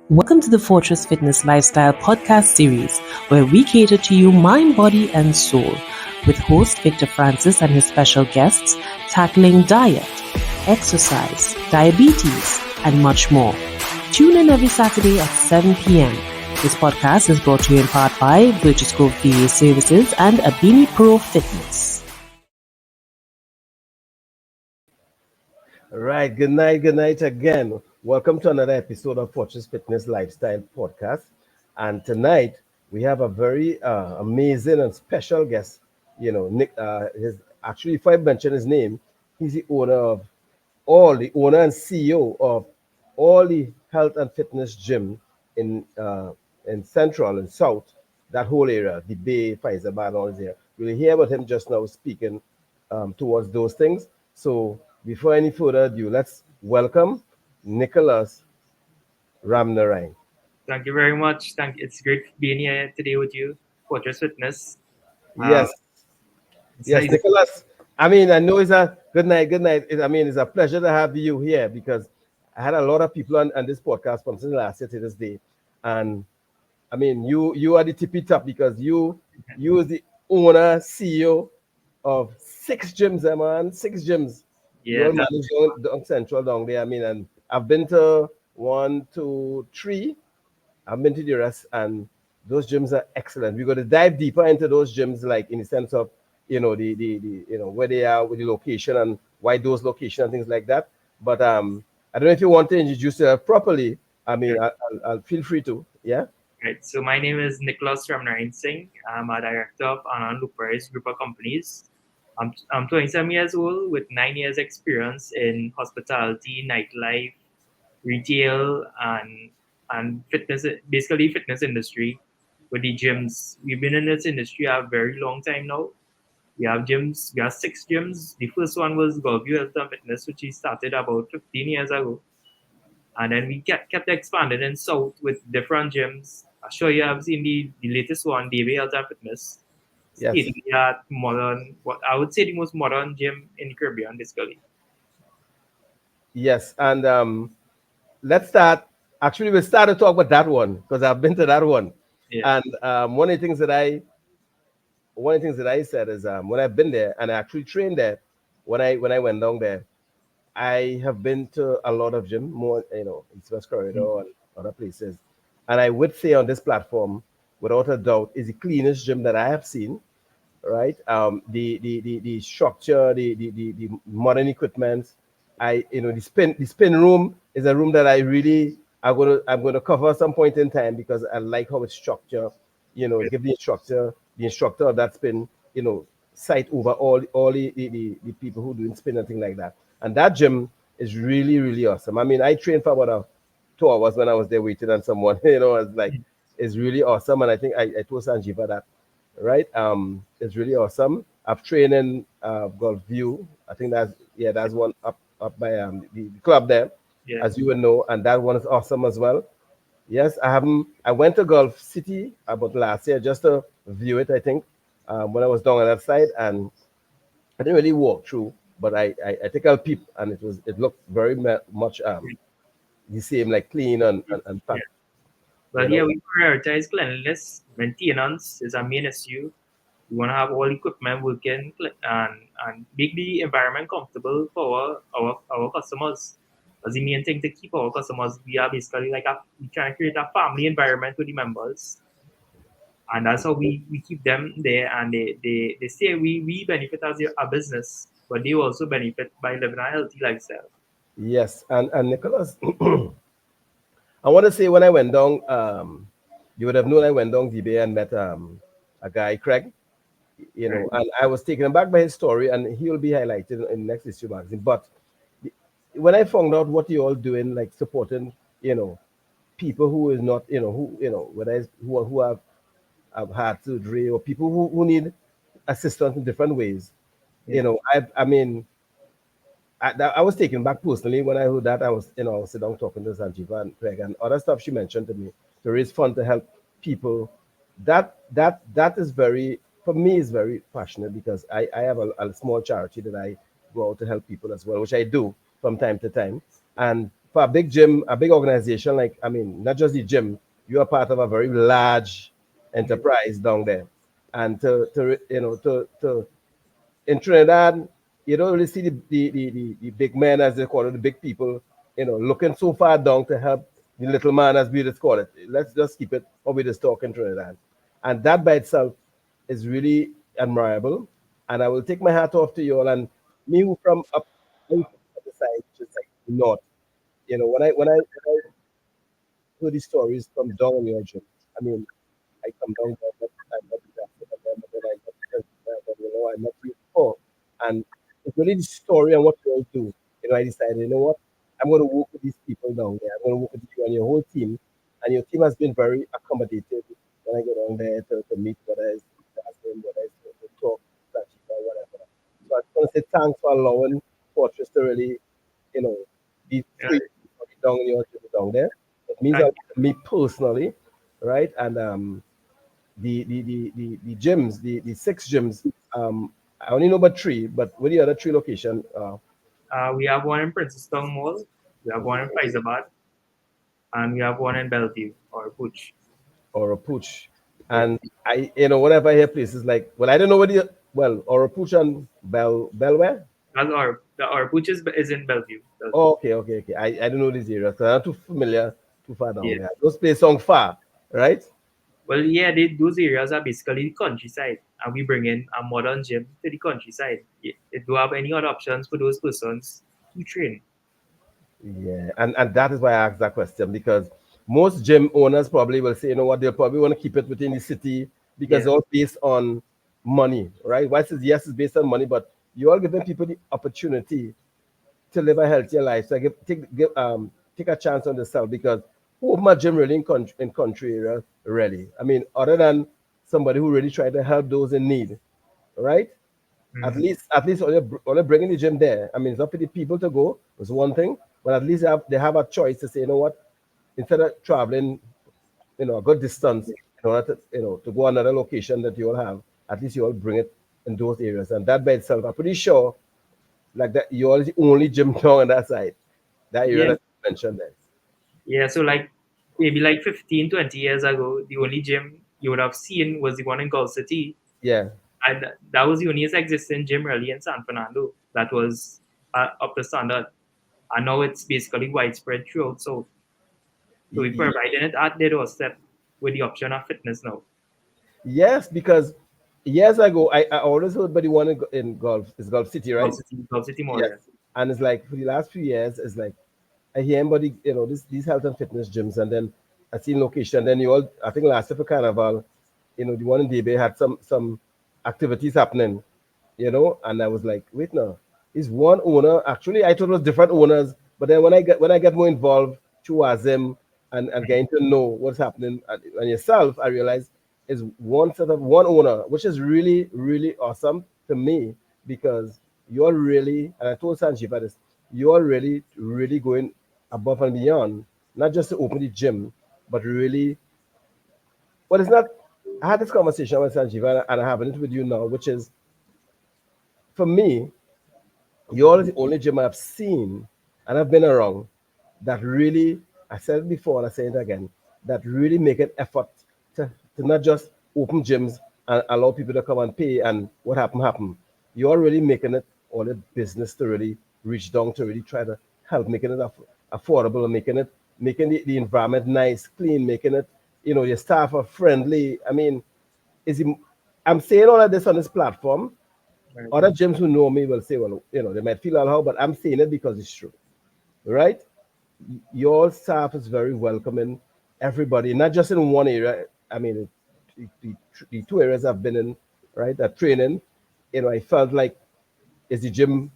Welcome to the Fortress Fitness Lifestyle podcast series, where we cater to you mind, body, and soul, with host Victor Francis and his special guests tackling diet, exercise, diabetes, and much more. Tune in every Saturday at 7 p.m. This podcast is brought to you in part by Burgess Grove VA Services and Abini Pro Fitness. All right, good night again. Welcome to another episode of Fortress Fitness Lifestyle Podcast. And tonight we have a very amazing and special guest. Nick. If I mention his name, he's the owner and CEO of all the health and fitness gym in Central and South, that whole area, the Bay, Faizabad, all there. We'll hear about him just now speaking towards those things. So before any further ado, let's welcome Nicholas Ramnarinsingh. Thank you very much. It's great being here today with you, Fortress Fitness. Yes, It's yes, nice. Nicholas. I mean, I know it's a good night, good night. It's a pleasure to have you here because I had a lot of people on this podcast from since last year to this day. And I mean, you are the tippy top because you is the owner, CEO of 6 gyms, man. 6 gyms. You Yeah, all manage down Central down there. I mean, and I've been to 1, 2, 3. I've been to the rest, and those gyms are excellent. We're going to dive deeper into those gyms, like in the sense of the where they are with the location and why those locations and things like that. But I don't know if you want to introduce yourself properly. I mean, I'll feel free to. Yeah. right. So my name is Nicholas Ramnarinsingh. I'm a director of Anand Luperis Group of Companies. I'm 27 years old with 9 years experience in hospitality, nightlife, retail, and fitness, basically fitness industry with the gyms. We've been in this industry a very long time now. We have gyms. We have 6 gyms. The first one was Gulfview Health and Fitness, which we started about 15 years ago. And then we kept expanding in South with different gyms. I'm sure you have seen the latest one, DB Health and Fitness. Yes. State of the art, modern, what I would say the most modern gym in the Caribbean, basically. Yes. And let's start. Actually, we'll start to talk about that one because I've been to that one. Yeah. And one of the things that I said is when I've been there and I actually trained there, when I went down there, I have been to a lot of gym, more East West Corridor and other places, and I would say on this platform, without a doubt, is the cleanest gym that I have seen. Right, the structure, the modern equipment. The spin room is a room that I'm gonna cover at some point in time because I like how it's structured. Give the instructor of that spin, sight over all the people who doing spin and things like that. And that gym is really, really awesome. I mean, I trained for about 2 hours when I was there waiting on someone. It's like it's really awesome. And I think I told Sanjiva that, right? It's really awesome. I've trained in Golf View. I think that's one up by the club there, Yeah. as you would know, and that one is awesome as well. Yes, I haven't. I went to Gulf City about last year just to view it. I think when I was down on that side, and I didn't really walk through, but I think I'll peep, and it looked very much the same, like clean and Yeah. packed. Well, here we prioritize cleanliness. Maintenance is our main issue. We want to have all equipment working and make the environment comfortable for our customers. That's the main thing to keep our customers. We are basically we trying to create a family environment with the members. And that's how we keep them there. And they say we benefit as a business, but they also benefit by living a healthy lifestyle. Yes, and Nicholas, I want to say when I went down, you would have known I went down DB and met a guy, Craig. Right. And I was taken aback by his story, and he will be highlighted in next issue magazine. But when I found out what you all doing, like supporting, people who is not, whether it's who have had surgery or people who need assistance in different ways, Yeah. I mean, I was taken back personally when I heard that. I was sitting down talking to Sanjiva and Craig and other stuff she mentioned to me to raise fund to help people. That is very, for me, is very passionate because I have a small charity that I go out to help people as well, which I do from time to time. And for a big gym, a big organization, like, I mean, not just the gym, you are part of a very large Yeah. enterprise down there. And to in Trinidad, you don't really see the big men, as they call it, the big people, looking so far down to help the little man, as we just call it. Let's just keep it how we just talk in Trinidad. And that by itself is really admirable. And I will take my hat off to you all. And me who from up on the side, which is like north, when I heard these stories from down in your gym, I mean, I come down there, but I'm not after them, but then I got but I met you before. And it's really the story and what you all do. I decided, I'm going to work with these people down there. I'm going to work with you and your whole team. And your team has been very accommodative when I go down there to meet whether it's husband, whether it's to talk, or whatever. So I just want to say thanks for allowing Fortress to really, you know, be free for me down in your gym down there. It means a Thank lot to me personally, right? And the gyms, the six gyms. I only know about three, but with the other three location, We have one in Princeton Mall, we have one in Faizabad, and we have one in Bellevue or Butch. or a pooch, Yeah. and whenever I hear places like, well, I don't know what or a pooch and Belware. That's our Butch is in Bellevue. Bellevue. Oh, okay. I don't know these areas. So I'm not too familiar, too far down Yeah. there. Those places sound far, right? Well, yeah, those areas are basically the countryside, and we bring in a modern gym to the countryside. If you have any other options for those persons to train. Yeah, and that is why I asked that question, because most gym owners probably will say, you know what, they'll probably want to keep it within the city because Yeah. it's all based on money, right? Why says yes, it's based on money, but you are giving people the opportunity to live a healthier life. So take a chance on yourself, because who open a gym really in country area, really? I mean, other than somebody who really try to help those in need, right? Mm-hmm. At least only bringing the gym there. I mean, it's up to the people to go. It's one thing, but at least they have a choice to say, you know what, instead of traveling, a good distance in order to to go another location that you all have, at least you all bring it in those areas, and that by itself, I'm pretty sure, like that, you all is the only gym down on that side, that area Yeah. that you mentioned there. Yeah. So like maybe like 15, 20 years ago, the only gym you would have seen was the one in Gulf City. Yeah. And that was the only existing gym really in San Fernando that was up to standard. And now it's basically widespread throughout. So we Y- providing it at their doorstep with the option of fitness now. Yes, because years ago, I always heard about the one in Gulf City, right? Gulf City Mall, Yes. yeah. And it's like for the last few years, it's like I hear everybody, these health and fitness gyms, and then I seen location. Then I think last year for Carnival, the one in DB had some activities happening, and I was like, wait, no, is one owner. Actually, I thought it was different owners, but then when I get more involved through Azim and getting to know what's happening and yourself, I realized is one set of one owner, which is really really awesome to me, because you're really, and I told Sanjeev this, you're really really going above and beyond, not just to open the gym, but really, well, it's not. I had this conversation with Sanjeev, and I have it with you now, which is, for me, you're the only gym I've seen and I've been around that really, I said it before and I say it again, that really make an effort to not just open gyms and allow people to come and pay and what happen. You're really making it all a business to really reach down to really try to help making it affordable, and making the environment nice, clean, making it, your staff are friendly. I mean, is it, I'm saying all of this on this platform. Right. Other gyms who know me will say, well, they might feel all how, but I'm saying it because it's true, right? Your staff is very welcoming. Everybody, not just in one area. I mean, the two areas I've been in, right, that training, I felt like it's the gym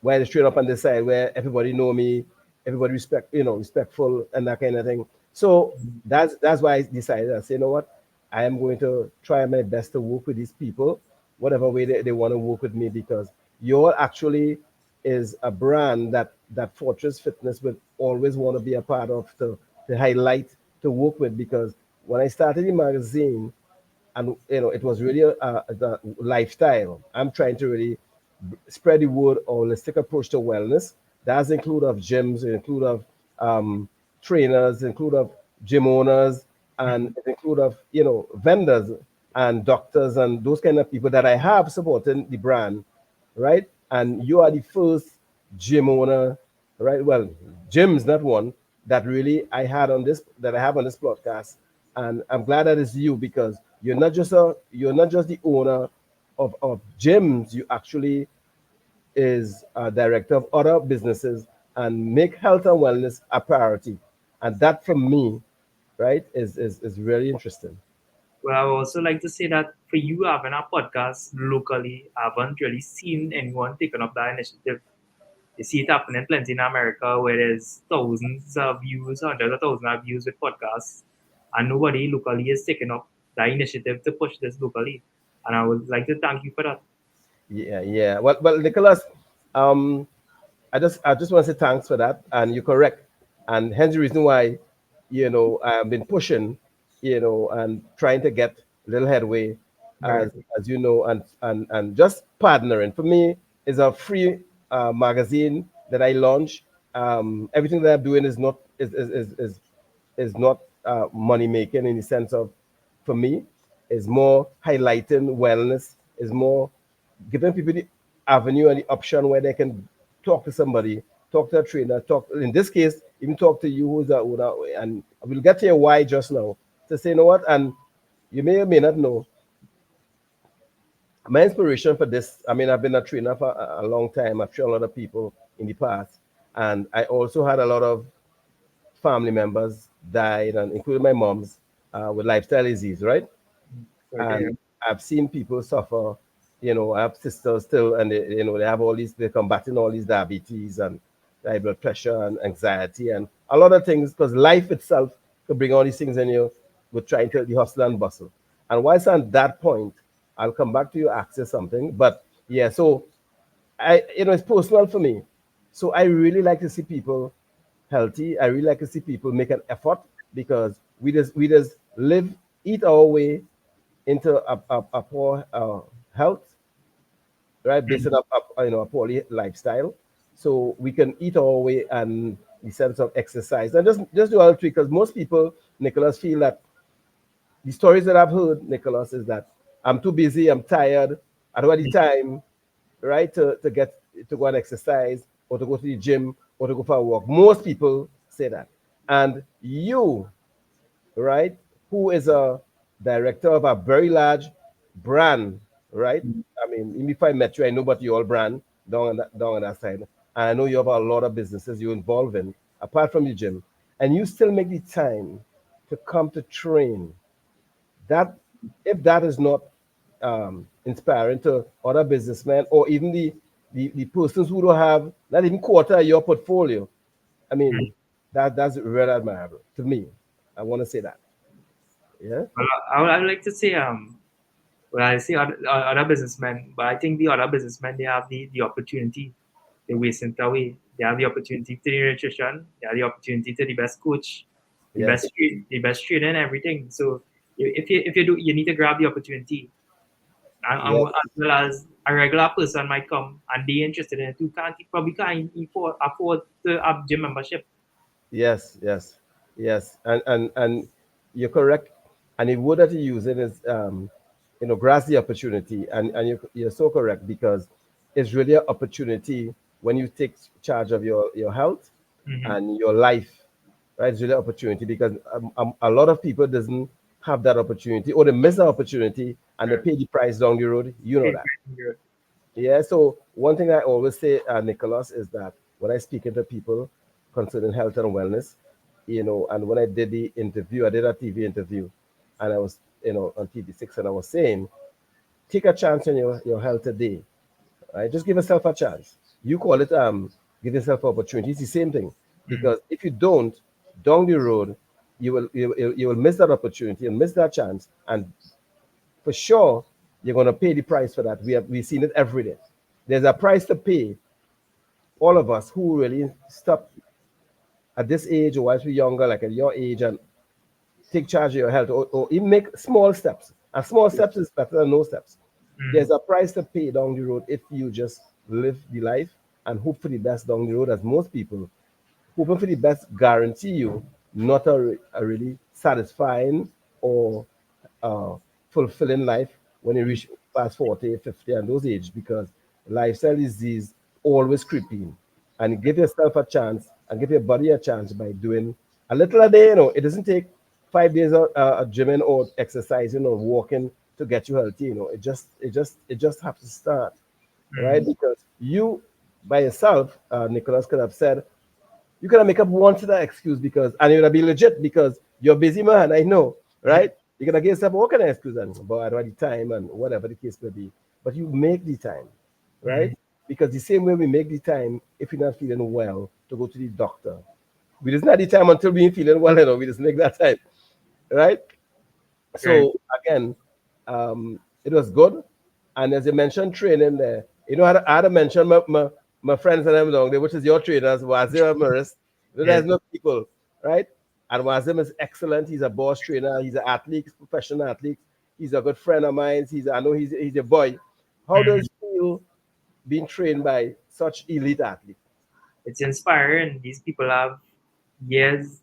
where I straight up on the side where everybody know me, everybody respectful and that kind of thing. So that's why I decided. I say, you know what, I am going to try my best to work with these people, whatever way they want to work with me, because your actually is a brand that Fortress Fitness would always want to be a part of, to highlight, to work with, because when I started the magazine, and it was really a lifestyle. I'm trying to really spread the word, or holistic approach to wellness. That's include of gyms, include of trainers, include of gym owners, and Mhm. it include of vendors and doctors and those kind of people that I have supporting the brand, right? And you are the first gym owner, right? Well, gym's not one that really I have on this podcast, and I'm glad that it's you because you're not just the owner of gyms. You actually is a director of other businesses and make health and wellness a priority, and that for me, right, is really interesting. Well, I would also like to say that for you having a podcast locally, I haven't really seen anyone taking up that initiative. You see it happening plenty in America where there's thousands of views, hundreds of thousands of views with podcasts, and nobody locally is taking up that initiative to push this locally. And I would like to thank you for that. Yeah. Well, Nicholas, um, I just want to say thanks for that, and you're correct, and hence the reason why, I've been pushing, and trying to get a little headway, Right. as you know, and just partnering for me is a free magazine that I launch. Everything that I'm doing is not is not money making in the sense of, for me, is more highlighting wellness, is more giving people the avenue and the option where they can talk to somebody, talk to a trainer, talk, in this case, even talk to you who's a owner. And we'll get to your why just now to say, you know what, and you may or may not know, my inspiration for this, I mean, I've been a trainer for a long time. I've trained a lot of people in the past. And I also had a lot of family members died, and including my mom's, with lifestyle disease, right? Sorry to hear. And I've seen people suffer. I have sisters still, and they have all these, they're combating all these diabetes and high blood pressure and anxiety and a lot of things because life itself could bring all these things in you with trying to the hustle and bustle. And once on that point, I'll come back to you, ask you something. But yeah, so it's personal for me. So I really like to see people healthy. I really like to see people make an effort because we just live, eat our way into a poor health, right? Based on Mhm. a poorly lifestyle. So we can eat our way and the sense of exercise. And just do all three because most people, Nicholas, feel that the stories that I've heard, Nicholas, is that I'm too busy, I'm tired, I don't have the time, right, to go and exercise or to go to the gym or to go for a walk. Most people say that. And you, right, who is a director of a very large brand, right? I mean, even if I met you, I know about your brand down on that side. And I know you have a lot of businesses you're involved in, apart from the gym. And you still make the time to come to train. That, if that is not inspiring to other businessmen or even the persons who don't have not even quarter of your portfolio, I mean, that's really admirable to me. I want to say that. Yeah. Well, I would like to say, well, I say other businessmen, but I think the other businessmen, they have the opportunity. They waste it away. They have the opportunity to the nutrition. They have the opportunity to the best coach, Yes. the best trainer, and everything. So if you do, you need to grab the opportunity. And Yes. as well as a regular person might come and be interested in it too, probably can't afford to have gym membership. Yes. Yes. Yes. And you're correct. And the word that you're using is grasp the opportunity. And you're so correct because it's really an opportunity when you take charge of your health Mm-hmm. and your life, right? It's really an opportunity because a lot of people doesn't have that opportunity or they miss the opportunity and they Right. pay the price down the road. You know that. Right. Yeah. So one thing I always say, Nicholas, is that when I speak to people concerning health and wellness, and when I did the interview, I did a TV interview, and I was, on TV6, and I was saying, take a chance on your health today, right? Just give yourself a chance. You call it give yourself opportunity. It's the same thing Mm-hmm. because if you don't, down the road, you will miss that opportunity and miss that chance, and for sure you're going to pay the price for that. We've seen it every day. There's a price to pay. All of us who really stop at this age or whilst we're younger, like at your age, and take charge of your health or even make small steps. And small steps is better than no steps. Mm-hmm. There's a price to pay down the road if you just live the life and hope for the best down the road, as most people hoping for the best guarantee you not a really satisfying or uh, fulfilling life when you reach past 40, 50, and those age, because lifestyle disease always creeping. And give yourself a chance and give your body a chance by doing a little a day. It doesn't take 5 days of gymming or exercising or walking to get you healthy. It just has to start, right? Mm. Because you by yourself, Nicholas could have said, you could have make up one to that excuse because, and you're gonna be legit because you're busy man, I know, right? You're gonna give yourself all kind of excuse and but I don't have the time and whatever the case may be. But you make the time, right? Mm. Because the same way we make the time if you're not feeling well to go to the doctor. We just not the time until we ain't feeling well, we just make that time, right? Right. So again, it was good. And as you mentioned training there, I had to mention my friends and them down there, which is your trainers, Wazir and Maris. Yes. There's no people, right? And Wazim is excellent. He's a boss trainer. He's an athlete, professional athlete. He's a good friend of mine. I know he's a boy. How does Mm. it feel being trained by such elite athletes? It's inspiring. These people have years,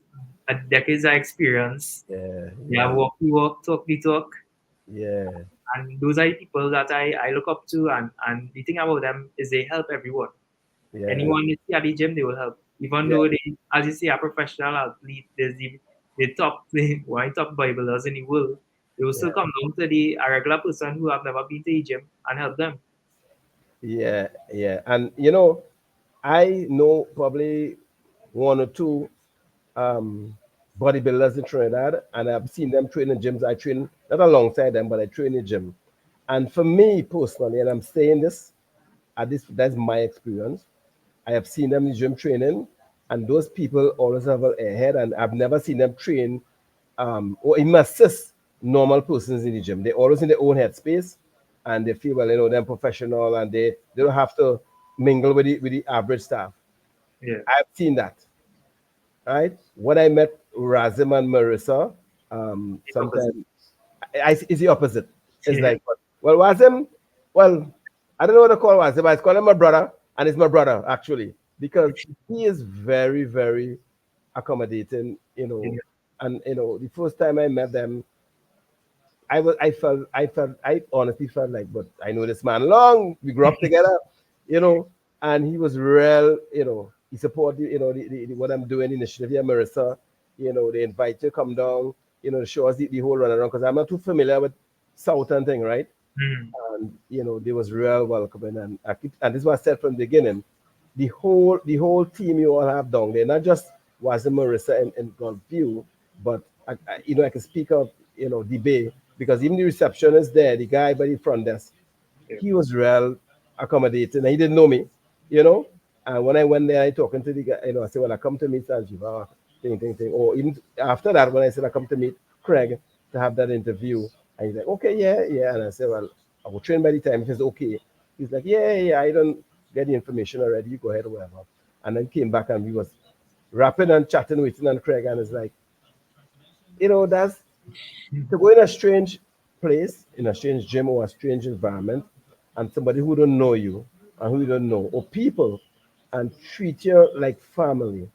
decades of experience. Yeah, They have yeah, walk the walk, talk the talk. yeah, And those are the people that I look up to. And the thing about them is they help everyone. yeah, Anyone you see at the gym, they will help. Even yeah, though they, as you say, a professional athlete, there's the top, the one top bodybuilders in the world, they will still yeah. come down to the a regular person who have never been to the gym and help them. Yeah, yeah. And I know probably one or two um, bodybuilders in Trinidad, and I've seen them train in gyms. I train not alongside them, but I train in gym. And for me personally, and I'm saying this, that's my experience. I have seen them in gym training, and those people always have a head, and I've never seen them train or even assist normal persons in the gym. They're always in their own headspace, and they feel well, they're professional, and they don't have to mingle with the average staff. Yeah, I've seen that, right? When I met Razim and Marissa, the opposite. sometimes it's the opposite. It's Yeah, like, well, Wazim, well, I don't know what to call Wazim. I call him my brother, and it's my brother actually because he is very, very accommodating. yeah. And the first time I met them, I honestly felt like, but I know this man long. We grew up together, you know, and he was real. He supported what I'm doing initiative here, Marissa. They invite you to come down. To show us the whole run around because I'm not too familiar with Southern thing, right? Mm. And they was real welcoming, and this was said from the beginning. The whole team you all have down there, not just Wazim Marissa and View, but I can speak of the Bay because even the receptionist there, the guy by the front desk, Yeah. he was real accommodating. And he didn't know me, you know. And when I went there, I talking to the guy, I said, "Well, I come to meet Sanjiva, thing." Or even after that, when I said I come to meet Craig to have that interview, and he's like, "Okay, yeah, yeah." And I said, "Well, I will train by the time." He says, "Okay." He's like, "Yeah, yeah, I don't get the information already. You go ahead or whatever." And then came back and we was rapping and chatting, waiting on Craig, and it's like, that's to go in a strange place, in a strange gym or a strange environment, and somebody who don't know you and who you don't know, or people, and treat you like family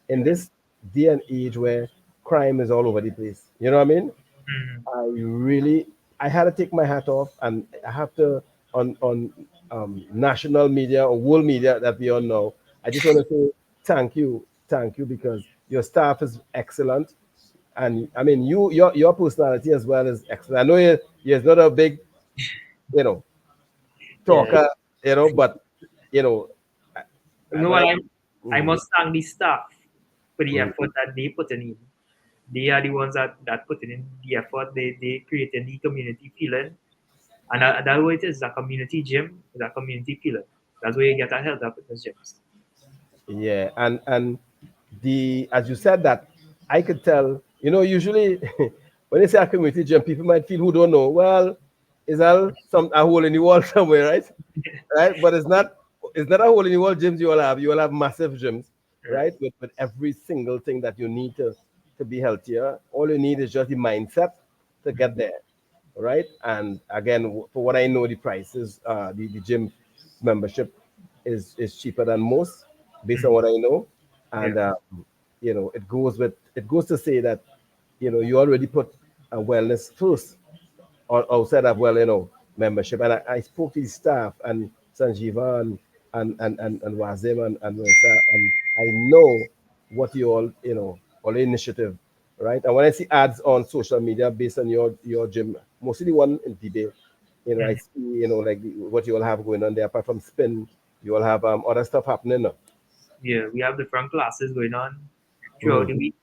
in Yeah. this day and age where crime is all over the place. You know what I mean? Mm. I had to take my hat off, and I have to on national media or world media that we all know. I just want to say thank you, because your staff is excellent, and I mean your personality as well is excellent. I know you're not a big you know Yeah. talker, but you know You know when what? I I mm, must thank the staff for the mm, effort that they put in. They are the ones that put in the effort. They created the community feeling. And that way it is a community gym, it's a community feeling. That's where you get a health up in those gyms. yeah, and the as you said that, I could tell. Usually when they say a community gym, people might feel who don't know. Well, is that a hole in the wall somewhere, right? Right? But it's not a hole in the wall gyms you all have. You all have massive gyms, Right. right? With every single thing that you need to be healthier. All you need is just the mindset to get there, right? And again, for what I know, the prices, the gym membership is cheaper than most, based on Mm. what I know. Yeah. and it goes to say that you already put a wellness first outside of membership. And I spoke to the staff and Sanjiva and Wazim and Marissa, and I know what you all the initiative, right? And when I see ads on social media based on your gym, mostly the one in Debate, I Mhm. see like what you all have going on there. Apart from spin, you all have other stuff happening. No? Yeah, we have different classes going on throughout the Mhm. week,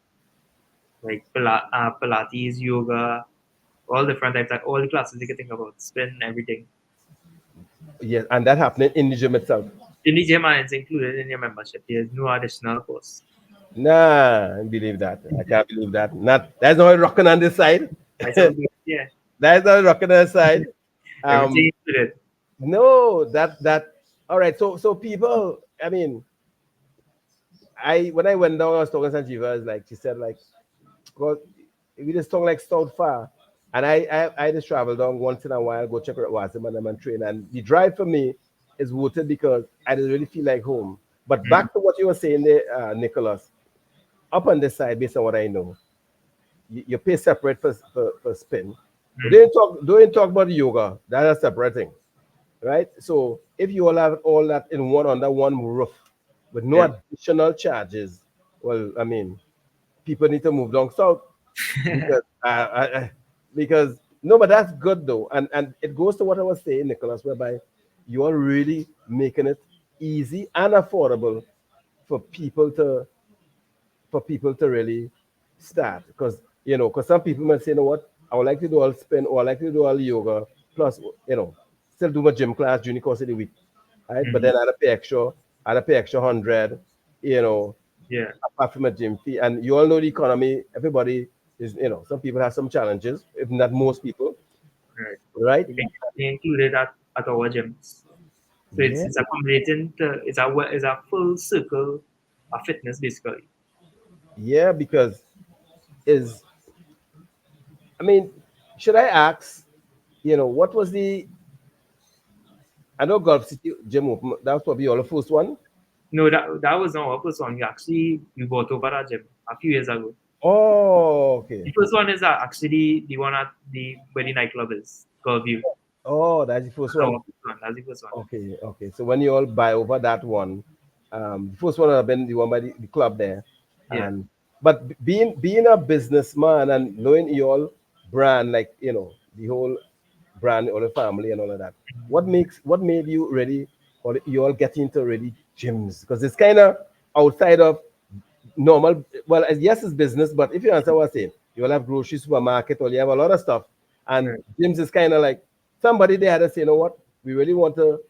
like Pilates, yoga, all different types, like all the classes you can think about, spin, everything. Yes, and that happening in the gym itself. In the gym, and it's included in your membership. There's no additional cost. Nah, I believe that. I can't believe that. Not that's not rocking on this side. I said, okay, yeah, That's not rocking on this side. Um, everything included. no, that. All right. So people. I mean, I when I went down, I was talking to Sanjiva. It's like she said, like, well, we just talk like South far, and I just travel down once in a while, go check out Wasim and them and train. And the drive for me is rooted because I just really feel like home. But Mm. back to what you were saying there, Nicholas. Up on this side, based on what I know, you pay separate for spin. We Mm. don't talk about yoga. That's a separate thing, right? So if you all have all that in one under one roof with no Yeah. additional charges, well, I mean, people need to move down south because because no, but that's good though, and it goes to what I was saying, Nicholas, whereby you are really making it easy and affordable for people to really start. Because some people might say, you know what, I would like to do all spin or I like to do all yoga plus still do my gym class during the course of the week, right? But Mm. then I'd pay extra 100, you know Yeah. apart from a gym fee. And you all know the economy, everybody is, some people have some challenges, if not most people, Right. right? We can be included at our gyms. So it's Yeah, it's accommodating to it's a full circle of fitness basically. yeah, because is I mean, should I ask, what was I know Gulf City Gym Open, that was probably your first one. No, that was not our first one. We bought over that gym a few years ago. Oh, okay. The first one is actually the one at the where the nightclub is, Curview. Oh, that's the first That's our one. first one. That's the first one. Okay, okay. So when you all buy over that one, the first one have been the one by the club there, Yeah. and but being a businessman and knowing your brand, like the whole brand or the family and all of that, what made you ready, or you all get into ready gyms? Because it's kind of outside of normal. Well, yes, it's business, but if you understand what I'm saying, you will have grocery supermarket, or you have a lot of stuff, and Right. gyms is kind of like somebody they had to say, you know what, we really want to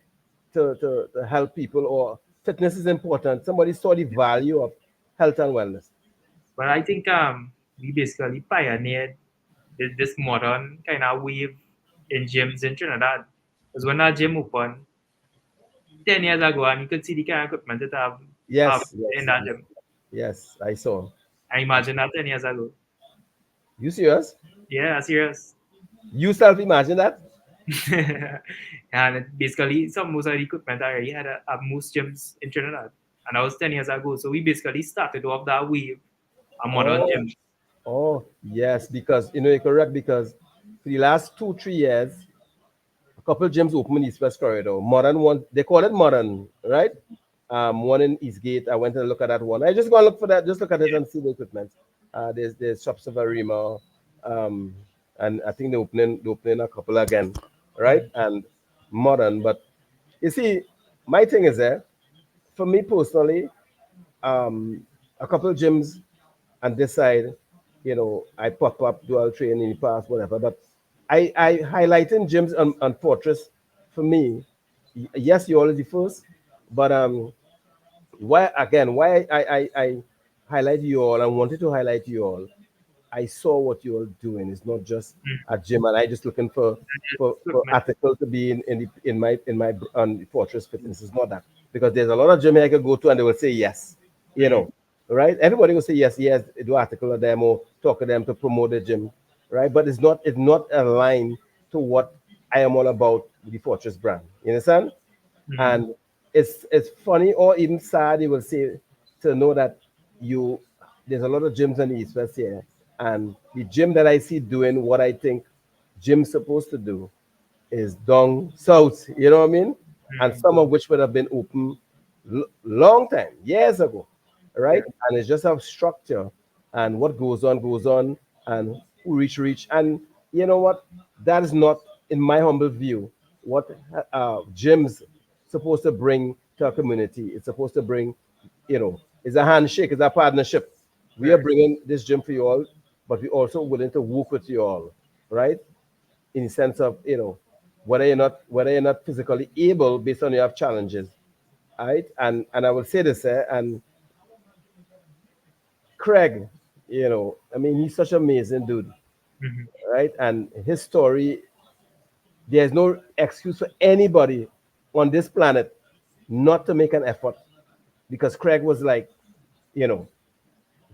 help people, or fitness is important. Somebody saw the value of health and wellness. But I think we basically pioneered this modern kind of wave in gyms in Trinidad. Because when that gym opened 10 years ago, and you could see the kind of equipment that have Yes, in yes, that yes, gym. yes. I saw. I imagine that 10 years ago. You serious? Yeah, serious. You self imagine that? And basically, some most of the equipment I already had at most gyms in Trinidad. And that was 10 years ago. So we basically started off that wave, a modern Oh, gym. oh, yes. Because you're correct. Because for the last 2 3 years, a couple of gyms open in East West Corridor. Modern one, they call it modern, right? One in Eastgate. I went and look at that one. I just go and look for that. Just look at it and see the equipment. There's Shops of Arima, um, and I think they're opening a couple again, right? Mm. And modern, but you see, my thing is there. For me personally, um, a couple of gyms and this side, I pop up dual train in the past, whatever. But I highlighting gyms on Fortress for me. Yes, you're already first, but why I highlight you all and wanted to highlight you all. I saw what you're doing. It's not just Mm. a gym, and I just looking for for Equipment. article to be in my on Fortress Fitness. It's not that, because there's a lot of gym I could go to and they will say yes, Mm. right? Everybody will say yes, yes, do article of them or talk to them to promote the gym, right? But it's not aligned to what I am all about with the Fortress brand. You understand? Mm. And it's funny or even sad, you will say, to know that you there's a lot of gyms in the East West here, and the gym that I see doing what I think gym's supposed to do is down south. You know what I mean? And Mm, some of which would have been open long time, years ago, yeah, right? And it's just have structure, and what goes on, and who reach, and you know what? That is not, in my humble view, what gyms supposed to bring to a community. It's supposed to bring, it's a handshake, it's a partnership. We are right, bringing this gym for you all, but we also willing to work with you all, right? In the sense of, whether you're not physically able based on you have challenges, right? And I will say this, and Craig, I mean, he's such an amazing dude, mm-hmm, right? And his story, there's no excuse for anybody on this planet not to make an effort, because Craig was like, you know,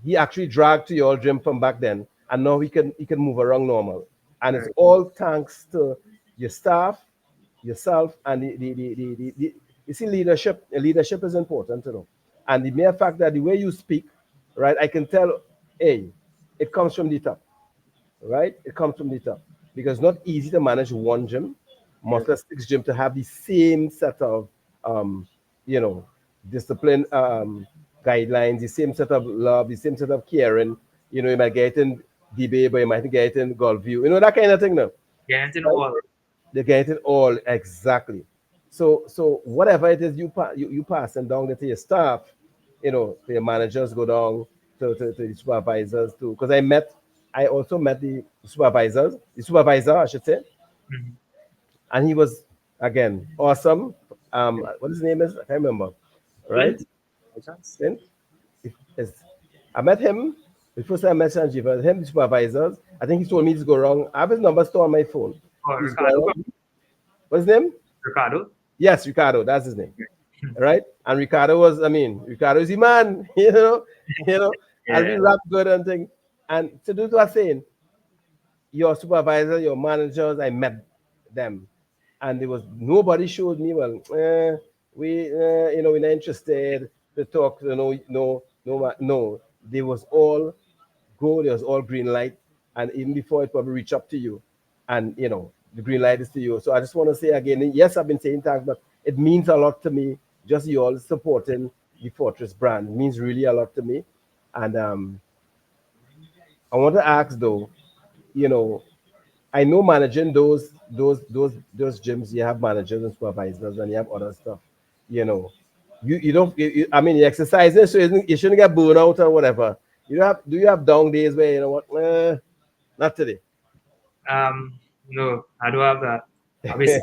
he actually dragged to your gym from back then, and now he can move around normal. And it's right, all thanks to your staff, yourself, and the you see, leadership is important, and the mere fact that the way you speak, right, I can tell, hey, it comes from the top, right? It comes from the top, because it's not easy to manage one gym, yeah, much less six gym, to have the same set of um, you know discipline, guidelines, the same set of love, the same set of caring. You might get in DB, but you might get in golf view, that kind of thing now, getting to know right? all, They get it all exactly. So whatever it is you passing down there to your staff, to your managers, go down to the supervisors too. Because I also met the supervisor, I should say, mm-hmm. and he was, again, awesome. What his name is, I can't remember. Right? Flint, by chance, Then it's, I met him the first time I met Sanjeev. Him, the supervisors. I think he told me to go wrong. I have his number stored on my phone. or He's Ricardo, going. What's his name? Ricardo, Yes, Ricardo. That's his name. yeah, Right? And Ricardo was, I mean, Ricardo is the man, you know, and we yeah, rap good and thing. And to do what I'm saying, your supervisor, your managers, I met them. And there was nobody showed me, well, we're not interested to talk, no. They was all go, there was all green light. And even before it probably reach up to you. And the green light is to you. So I just want to say again, yes, I've been saying thanks, but it means a lot to me. Just you all supporting the Fortress brand, it means really a lot to me. And I want to ask though, you know, I know managing those gyms, you have managers and supervisors, and you have other stuff. You know, you don't. I mean, you exercising, so you shouldn't get burned out or whatever. You don't have. Do you have down days where you know what? Not today. no, I don't have that. Obviously,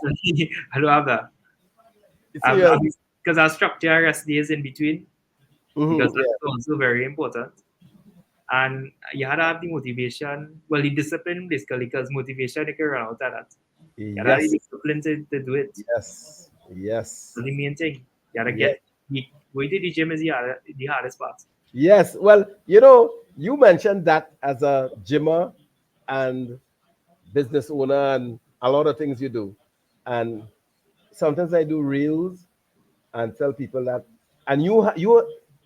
I don't have that. It's serious. Because I structure rest days in between because Yeah. that's also very important. And you had to have the motivation, well, the discipline basically, because motivation you can run out of that. You had to have the Yes. discipline to do it. Yes. Yes. That's the main thing. You had to Yes. get going to the gym is the hardest part. Yes. Well, you mentioned that as a gymmer and business owner and a lot of things you do. And sometimes I do reels and tell people that, and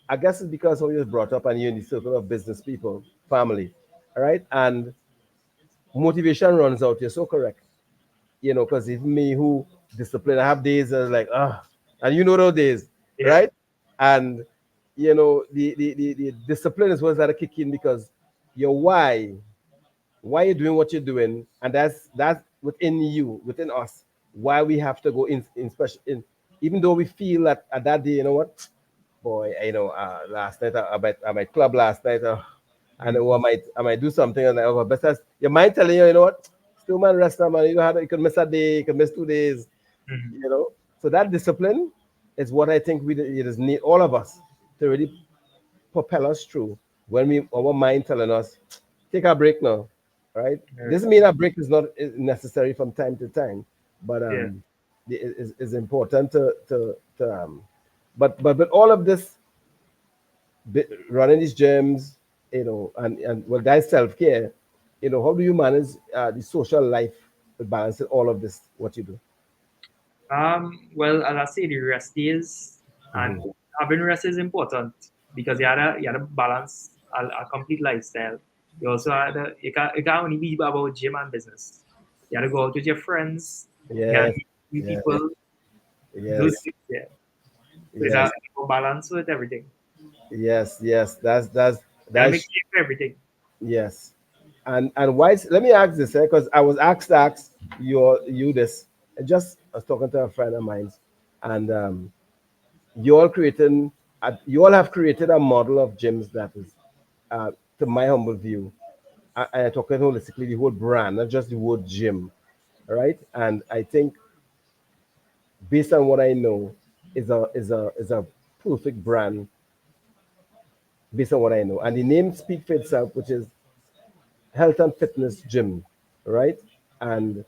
I guess it's because how you was brought up and you're in the circle of business people, family, all right? And motivation runs out. You're so correct. Because even me who discipline, I have days that are like, and those days, Yeah, right? And the discipline is what's that kick in, because your why you're doing what you're doing, and that's within you, within us. Why we have to go in special, even though we feel that at that day, boy, last night I might club last night, and mm, I might do something, and but that's your mind telling you, still man, rest up, man. You could miss a day, you could miss 2 days, mm, So that discipline is what I think it is need all of us to really propel us through, when our mind telling us take a break now, right? right. This mean a break is not necessary from time to time, but Yeah. it is important to but all of this, running these gyms, and well, that's self-care. How do you manage the social life, balancing all of this, what you do? Well, as I say, the rest days and Mhm. having rest is important. because you had a balance, a complete lifestyle. You also had it can't only be about gym and business. You had to go out with your friends. You had to Yes, meet yes, people, do yes, things there. So it's yes, a balance with everything. yes, yes. You gotta make That's sure of everything. yes. And why? Let me ask this, because I was asked to ask you this. I was talking to a friend of mine, and you all creating, you all have created a model of gyms that is, to my humble view, I talking holistically the whole brand, not just the word gym, right? And I think based on what I know, is a perfect brand based on what I know. And the name speaks for itself, which is health and fitness gym, right? And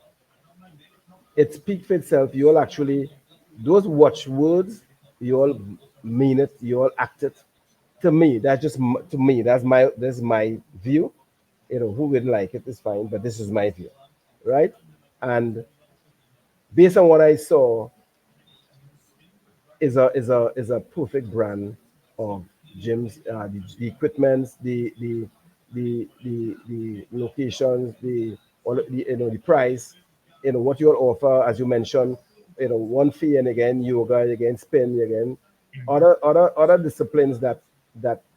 it speaks for itself. You all actually, those watchwords, you all mean it, you all act it. To me, to me, that's my view. Who would like it is fine, but this is my view, right? And based on what I saw, is a perfect brand of gyms, the equipments, the locations, the price, what you all offer, as you mentioned, one fee, and again yoga, again spin, again Mhm. other disciplines that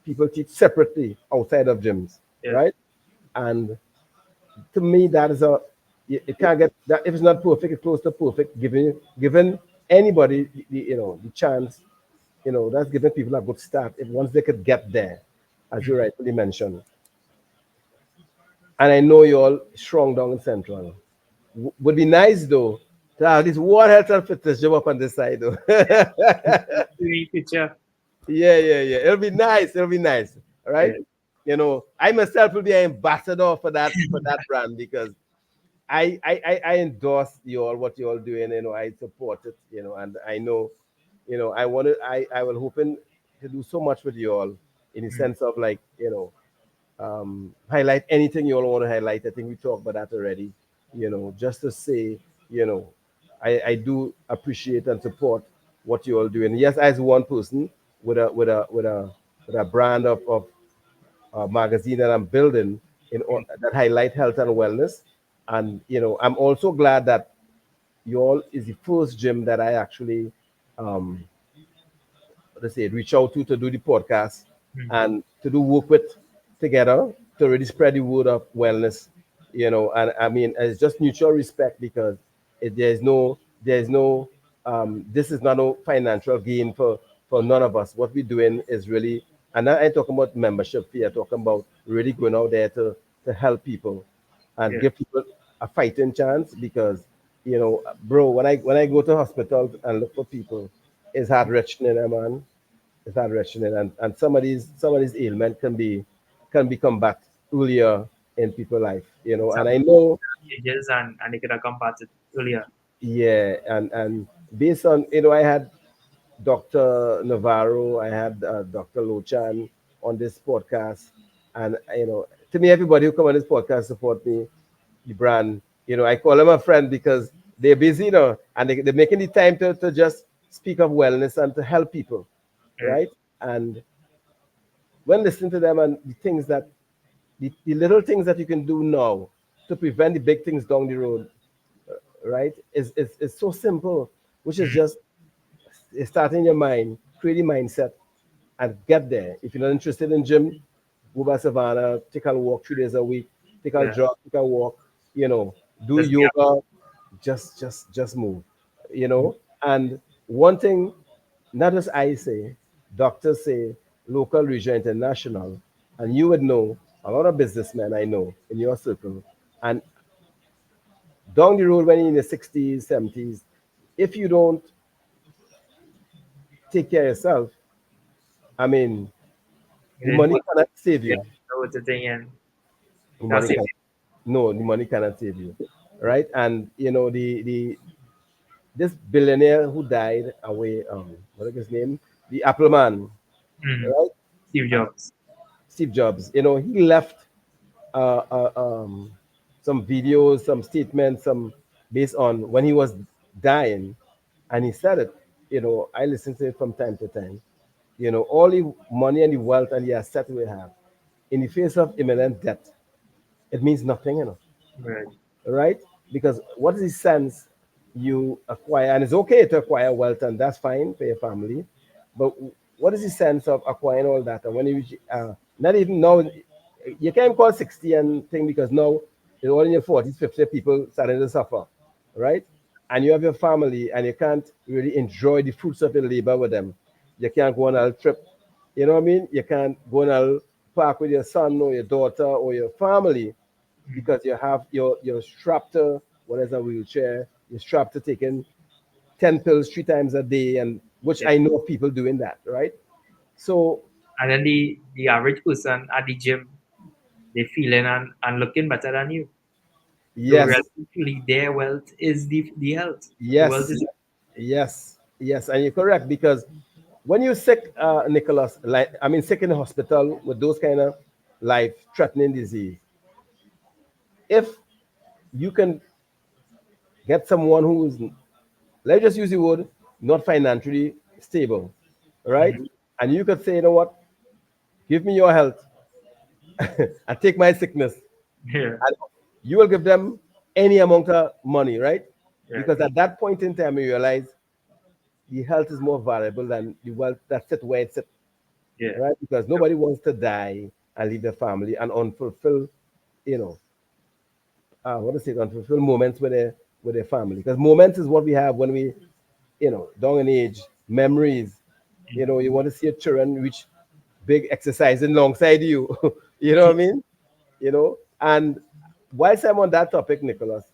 people teach separately outside of gyms, Yeah, right? And to me, that is it can't get that if it's not perfect, it's close to perfect. Given anybody the chance, that's giving people a good start. If once they could get there, as you mhm. rightfully mentioned, and I know you're all strong down in Central. Would be nice though to have this one health and fitness job up on this side though. Doing picture. Yeah, yeah, yeah. It'll be nice. It'll be nice. All right. Yeah, I myself will be an ambassador for that brand because I endorse you all what you all doing. I support it. And I know, I want to. I will hoping to do so much with you all in the mm, sense of like highlight anything you all want to highlight. I think we talked about that already. Just to say, you know, I do appreciate and support what you all doing. Yes, as one person with a brand of magazine that I'm building mm, that highlight health and wellness. And I'm also glad that you all is the first gym that I actually um, let's say reach out to do the podcast mm. and to do work with together to really spread the word of wellness. And I mean it's just mutual respect because there's no this is not no financial gain for none of us. What we're doing is really, and I ain't talking about membership fee. I'm talking about really going out there to help people and Yeah, give people a fighting chance because bro, when I go to hospitals and look for people, it's heart wrenching, man. It's heart wrenching, and some of these ailment can be combat earlier in people's life, and I some know. changes and they could have combated earlier. Yeah, and based on, I had Dr. Navarro, I had Dr. Lochan on this podcast, and to me, everybody who come on this podcast support me, the brand. I call them a friend because they're busy, and they're making the time to just speak of wellness and to help people, Yeah, right? And when listening to them and the little things that you can do now to prevent the big things down the road, right? Is so simple, which is mm, just starting your mind, creating mindset, and get there. If you're not interested in gym, go by Savannah, take a walk 3 days a week, take a yeah. jog, take a walk, do Just be up. yoga, just move, And one thing, not just I say, doctors say, local, regional, international, and you would know a lot of businessmen I know in your circle, and down the road when you're in your 60s, 70s, if you don't take care of yourself, I mean, You the didn't money put cannot save yeah, you. know the thing in. The That's money it. can No, the money cannot save you, right? And the this billionaire who died away, what is his name? The Apple man, Mm. right? Steve Uh, Jobs. Steve Jobs. He left uh, uh, um, some videos, some statements, some based on when he was dying, and he said it. I listen to it from time to time. all the money and the wealth and the asset we have, in the face of imminent debt, it means nothing. Right. Right? Because what is the sense you acquire, and it's okay to acquire wealth, and that's fine for your family, but what is the sense of acquiring all that? And when you not even know, you can't call 60 and thing because now it's all in your 40s, 50 people starting to suffer, right? And you have your family, and you can't really enjoy the fruits of your labor with them. You can't go on a trip, you know what I mean? You can't go on a park with your son or your daughter or your family Mm. because you're strapped to what is a wheelchair, you're strapped to taking 10 pills 3 times a day, and which Yeah. I know of people doing that, right? So And then the average person at the gym, they feeling and looking better than you. So yes, relatively, their wealth is the health. The wealth yes, is yes, and you're correct because when you're sick, Nicholas, like I mean, sick in the hospital with those kind of life-threatening disease, if you can get someone who's, let's just use the word, not financially stable, right? Mhm. And you could say, you know what, give me your health and take my sickness. Yeah, And you will give them any amount of money, right? yeah, Because at that point in time, you realize the health is more valuable than the wealth that's it where it's at, yeah. right? Because nobody wants to die and leave their family and unfulfilled, you know, what is it, unfulfilled moments with their family. Because moments is what we have when we, down in age, memories. You want to see your children reach big exercising alongside you. You know what I mean? And whilst I'm on that topic, Nicholas,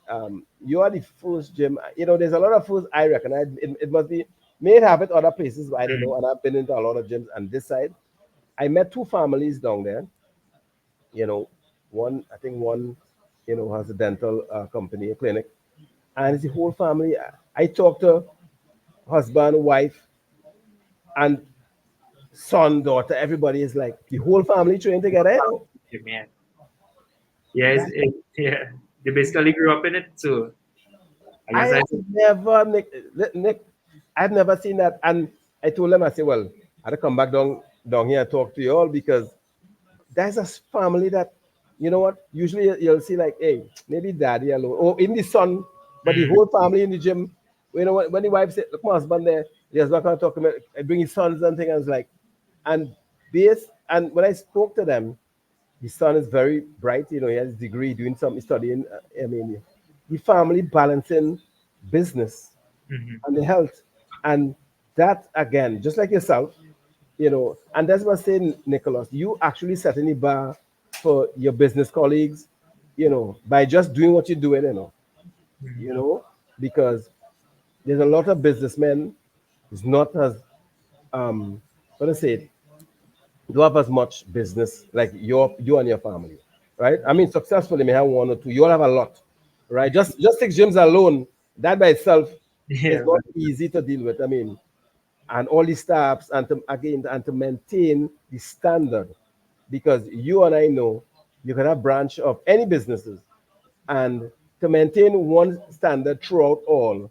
you are the first gym. There's a lot of foods I recognize. It must be, may it have it other places, I don't Mm. know. And I've been into a lot of gyms. And this side, I met two families down there. You know, one, I think one, has a dental company, a clinic, and it's the whole family. I talked to husband, wife, and son, daughter. Everybody is like the whole family trained together. Yeah, man. Yeah, That yeah. They basically grew up in it, so I I guess I. have never, Nick, I've never seen that. And I told them, I said, well, I had to come back down here and talk to you all because there's a family that, you know what, usually you'll see like, hey, maybe daddy alone, or in the son, but the Mm. whole family in the gym. When the wife said, look, my husband there, he was not going to talk about, I bring his sons and things, I was like, and and when I spoke to them, his son is very bright. He has a degree doing some studying. I mean, the family balancing business Mhm. and the health. And that, again, just like yourself, and that's what I'm saying, Nicholas, you actually setting the bar for your business colleagues, by just doing what you're doing, you Mhm. know, because there's a lot of businessmen who's not as, what I say, don't have as much business like you and your family, right? I mean, successfully may have one or two. You all have a lot, right? Just 6 gyms alone, that by itself is Yeah, not easy to deal with. I mean, and all the staffs, and to maintain the standard, because you and I know you can have branch of any businesses, and to maintain one standard throughout all,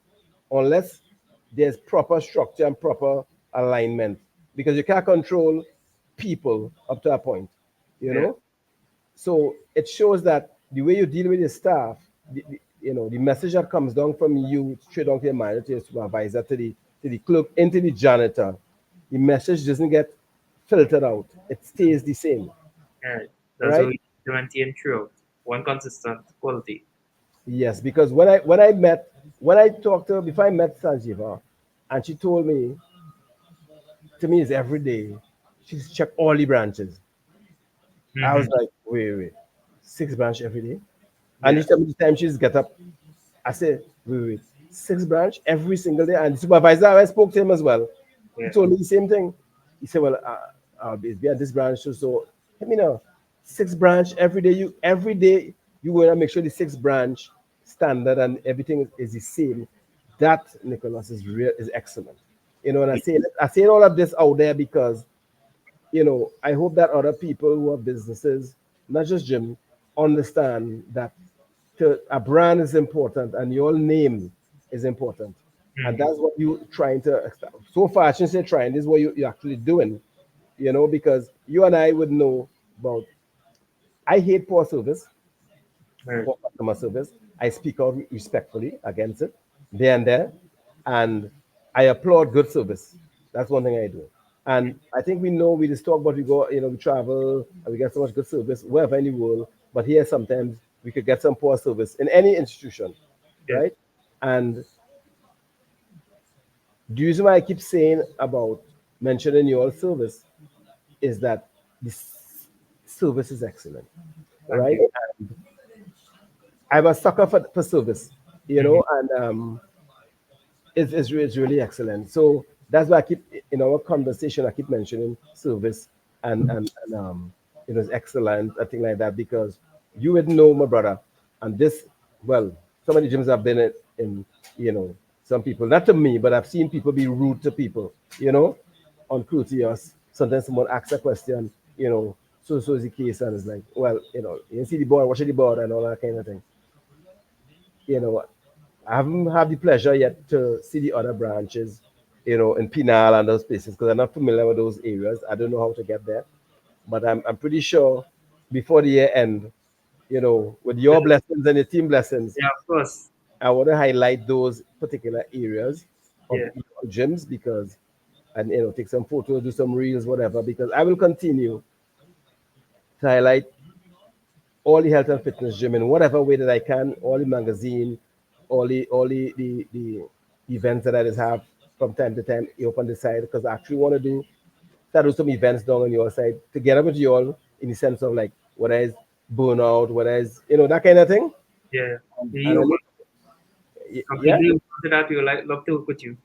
unless there's proper structure and proper alignment, because you can't control people up to a point, you yeah, know. So it shows that the way you deal with your staff, the message that comes down from you straight down to your manager, to your supervisor, to the clerk, into the janitor, the message doesn't get filtered out. It stays the same, yeah. That's what right? we maintain throughout. One consistent quality. Yes, because when I talked to her before I met Sanjiva, and she told me, to me, it's every day. She's checked all the branches. I Hmm. was like, wait, 6 branch every day. And Yeah, each time the time she's get up, I said, wait, 6 branch every single day. And the supervisor, I spoke to him as well. He yeah, told me the same thing. He said, well, I'll be at this branch. So let me know. 6 branch every day. Every day you want to make sure the 6 branch standard and everything is the same. That, Nicholas, is excellent. And I say all of this out there because I hope that other people who have businesses, not just Jim, understand that a brand is important and your name is important. And Mm. that's what you trying to, so far I shouldn't say trying, this is what you're actually doing, because you and I would know about, I hate poor service, Right. poor customer service. I speak out respectfully against it there and there, and I applaud good service. That's one thing I do. And I think we know, we just talk about, we go, we travel and we get so much good service wherever in the world, but here sometimes we could get some poor service in any institution, Yeah. right? And the reason why I keep saying about mentioning your service is that this service is excellent, Thank right? you. I'm a sucker for service, Mm. and it's really excellent. So that's why I keep, in our conversation, I keep mentioning service and it's excellent, I think like that, because you would know, my brother, and this, well, so many gyms I've been in, some people, not to me, but I've seen people be rude to people, uncourteous. Sometimes someone asks a question, so is the case, and it's like, well, you see the board, watch the board, and all that kind of thing. you know, I haven't had the pleasure yet to see the other branches, in Pinal and those places, because I'm not familiar with those areas. I don't know how to get there, but I'm pretty sure before the year end, with your blessings and your team blessings, Yeah, of course. I want to highlight those particular areas of Yeah. your gyms, because, and take some photos, do some reels, whatever, because I will continue to highlight all the health and fitness gym in whatever way that I can, all the magazine, all the events that I just have from time to time up on the side, because I actually want to start do some events down on your side together with you all, in the sense of like what is burnout, what is that kind of thing. Yeah. And I You know, yeah, completely to that. You like love to work with you.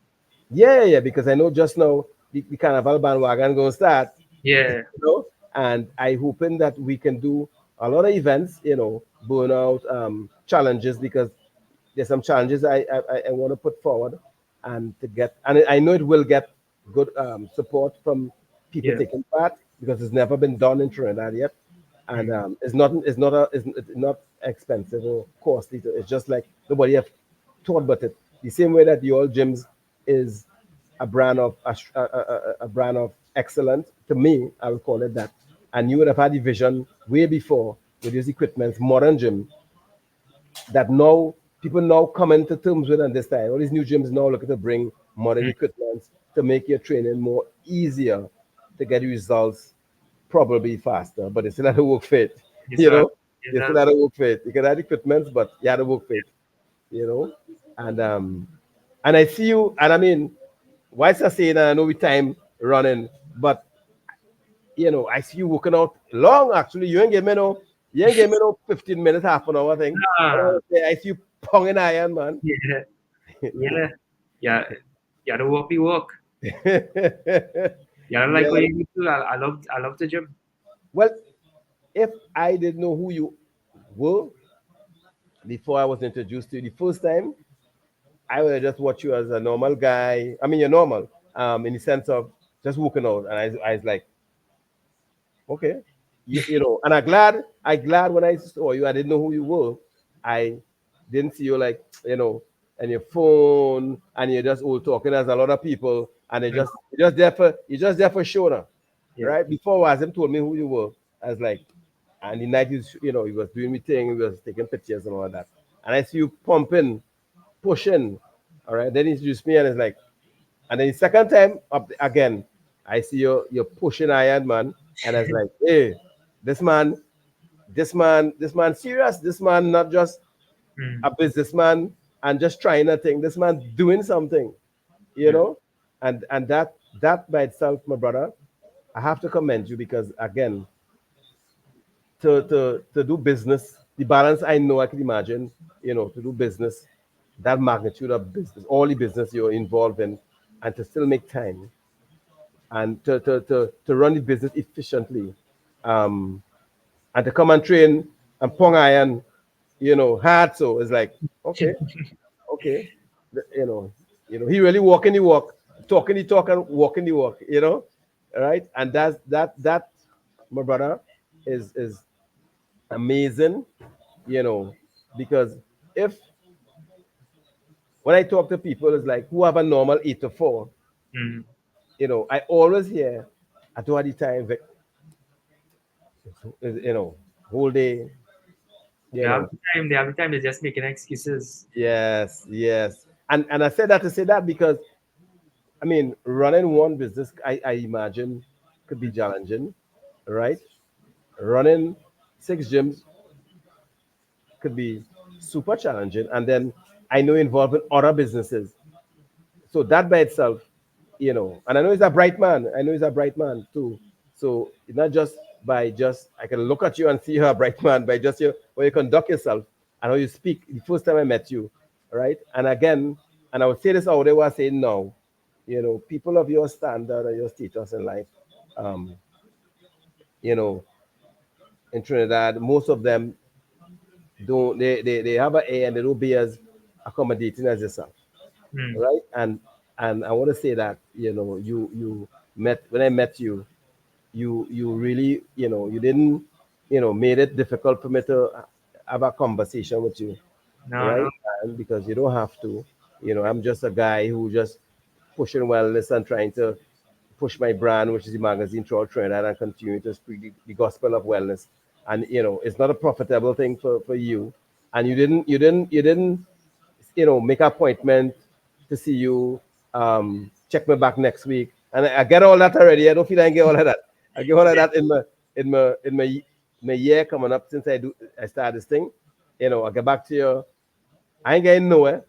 yeah, because I know just now the carnival bandwagon gonna start, Yeah. and I hoping that we can do a lot of events, burnout challenges, because there's some challenges I want to put forward, and to get, and I know it will get good support from people Yeah. taking part, because it's never been done in Trinidad yet, and Mm. it's not expensive or costly. It's just like nobody have thought about it. The same way that the old gyms is a brand of a brand of excellence. To me, I would call it that. And you would have had the vision way before with these equipments, modern gym, that now people now come into terms with and understand. All these new gyms now looking to bring modern Mm. equipment to make your training more easier, to get results probably faster, but it's still had to work fit. Yes, You sir. know, Yes, you still sir. had to work fit. You can have equipment, but you had to work fit. You know, and I see you, and I mean, why is I saying that? I know we time running, but I see you working out long actually. You ain't give me no 15 minutes, half an hour thing. Ah, I see you ponging iron, man. yeah. Yeah. Yeah. Yeah. The work we work. Yeah. I like what Yeah. you do. I love the gym. Well, if I didn't know who you were before I was introduced to you the first time, I would have just watched you as a normal guy. I mean, you're normal, in the sense of just working out. And I was like, okay. And I glad when I saw you, I didn't know who you were. I didn't see you like, and your phone, and you're just all talking as a lot of people, and Mm. you're just there for show now, Yeah. right? Before Wazim told me who you were, I was like, and the night he was doing me thing, he was taking pictures and all that. And I see you pumping, pushing, all right. Then he introduced me, and it's like, and then the second time up again, I see you're pushing Iron Man, and I was like, hey, this man, this man serious. This man not just Mm. a businessman and just trying a thing. This man doing something, you Yeah. know, and that by itself, my brother, I have to commend you, because again, to do business, the balance I know I can imagine, to do business, that magnitude of business, all the business you're involved in, and to still make time and to run the business efficiently, um, and to come and train and pong iron, hard. So it's like, okay, okay, you know, he really walking the walk, talking the talk, and walking the walk, right? And that, my brother, is amazing, because if when I talk to people, it's like who have a normal 8 to 4. Mm. I always hear, I don't have the time, whole day, They you have know. the time. They have the time. They're just making excuses. Yes, yes. And I said that to say that because I mean running one business I imagine could be challenging, right? Running 6 gyms could be super challenging. And then I know involving other businesses. So that by itself, and I know he's a bright man. I know he's a bright man too. So it's not just by just I can look at you and see you're a bright man by just your way you conduct yourself and how you speak. The first time I met you, right? And again, and I would say this out there, was saying now, people of your standard and your status in life, um, you know, in Trinidad, most of them don't they have an A and they don't be as accommodating as yourself, Mm. right? And I want to say that you met when I met you, you really you didn't made it difficult for me to have a conversation with you, No, right? no. And because you don't have to, I'm just a guy who just pushing wellness and trying to push my brand, which is the magazine, throughout Trinidad and continue to spread the gospel of wellness. And it's not a profitable thing for you. And you didn't make an appointment to see you, check me back next week. And I get all that already. I don't feel I get all of that. I get all of that in my year coming up since I started this thing. I'll get back to you. I ain't getting nowhere,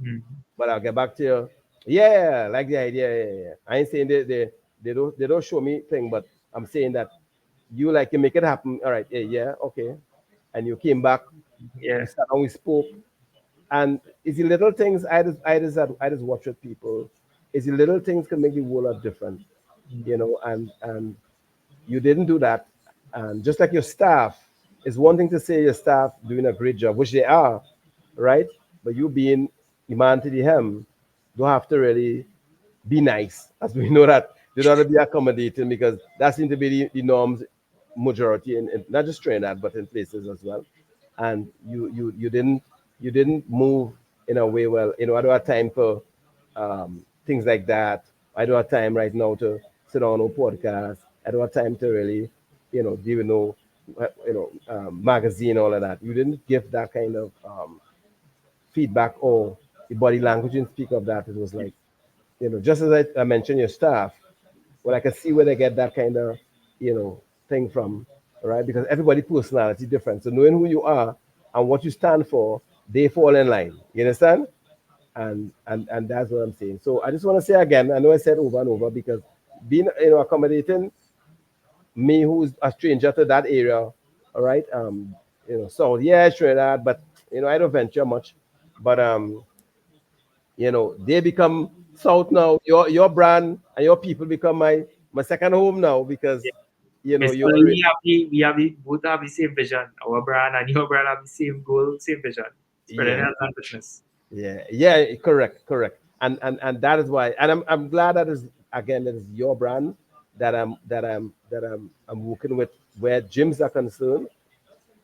Mm. but I'll get back to you. Yeah, I like the idea. Yeah, yeah, yeah. I ain't saying they don't show me thing, but I'm saying that you make it happen. All right, yeah, yeah, okay. And you came back, we Yeah. sat down, we spoke, and it's the little things I just watch with people. It's the little things can make the world a different, Mm. and you didn't do that. And just like your staff, it's one thing to say your staff doing a great job, which they are, right? But you being the man to the hem, don't have to really be nice, as we know that they don't have to be accommodating because that seems to be the norms majority in not just Trinidad but in places as well. And you didn't move in a way. Well, I don't have time for things like that. I don't have time right now to sit on no podcast. I don't have time to really, deal with no, magazine, all of that. You didn't give that kind of feedback or the body language didn't speak of that. It was like, just as I mentioned your staff, well, I can see where they get that kind of, thing from, right? Because everybody personality different. So knowing who you are and what you stand for, they fall in line. You understand? And that's what I'm saying. So I just want to say again, I know I said over and over because being, accommodating me who's a stranger to that area, all right, so yeah, sure that, but I don't venture much. But they become South now. Your brand and your people become my second home now because Yeah. you're Basically, we both have the same vision. Our brand and your brand have the same goal, same vision. Spreading yeah, health and fitness. yeah, correct. And that is why, and I'm glad that is again that is your brand that I'm working with where gyms are concerned.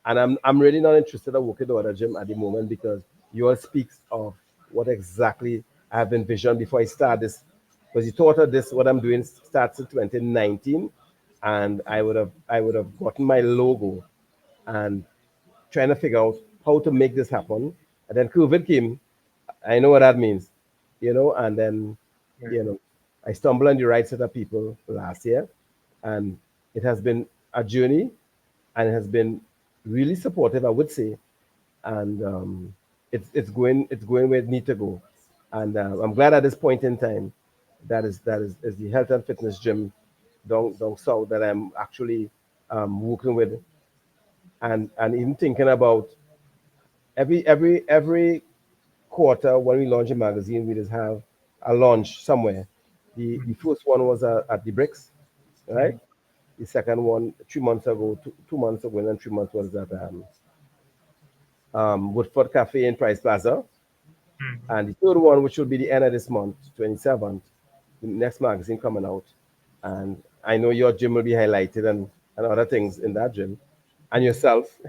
And I'm really not interested in working with a gym at the moment because yours speaks of what exactly I have envisioned before I start this. Because you thought of this, what I'm doing starts in 2019, and I would have gotten my logo and trying to figure out how to make this happen. And then COVID came. I know what that means, and then Right. you know I stumbled on the right set of people last year, and it has been a journey and it has been really supportive, I would say, and it's going where it needs to go, and I'm glad at this point in time that is the health and fitness gym down south that I'm actually working with, and even thinking about every quarter when we launch a magazine, we just have a launch somewhere. The first one was at the Bricks, right? Mm. The second one 3 months ago, 2 months ago, and then 3 months was at Woodford Cafe in Price Plaza. Mm. And the third one, which will be the end of this month, 27th, the next magazine coming out. And I know your gym will be highlighted and other things in that gym and yourself,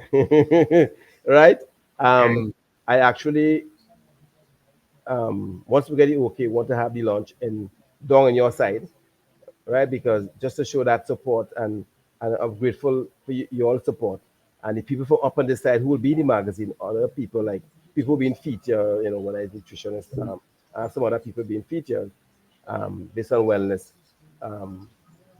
right? Right. I actually once we get it okay, want to have the launch in down on your side, right? Because just to show that support, and I'm grateful for your support. And the people from up on this side who will be in the magazine, other people like people being featured, when I nutritionist, I have some other people being featured based on wellness. Um,